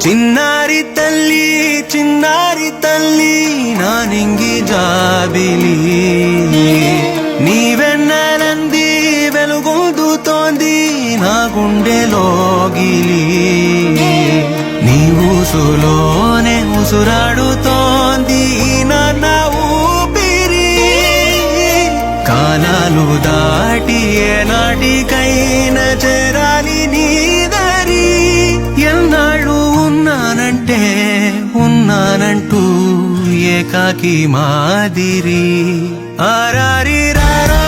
చిన్నారి తల్లి చిన్నారి తల్లి నా నింగి జాబిలి నీ వెన్నెలంది వెలుగొందుతోంది నా గుండెలోగిలి నీ ఊసులోనే ఉసురాడుతోంది నా ఊపిరి కాలాలు దాటి ఏనాటికైనా చేరాలి నీ దరి ఎన్నాళ్ళు ఉన్నానంటూ ఏకాకి మాదిరి ఆరారి రారా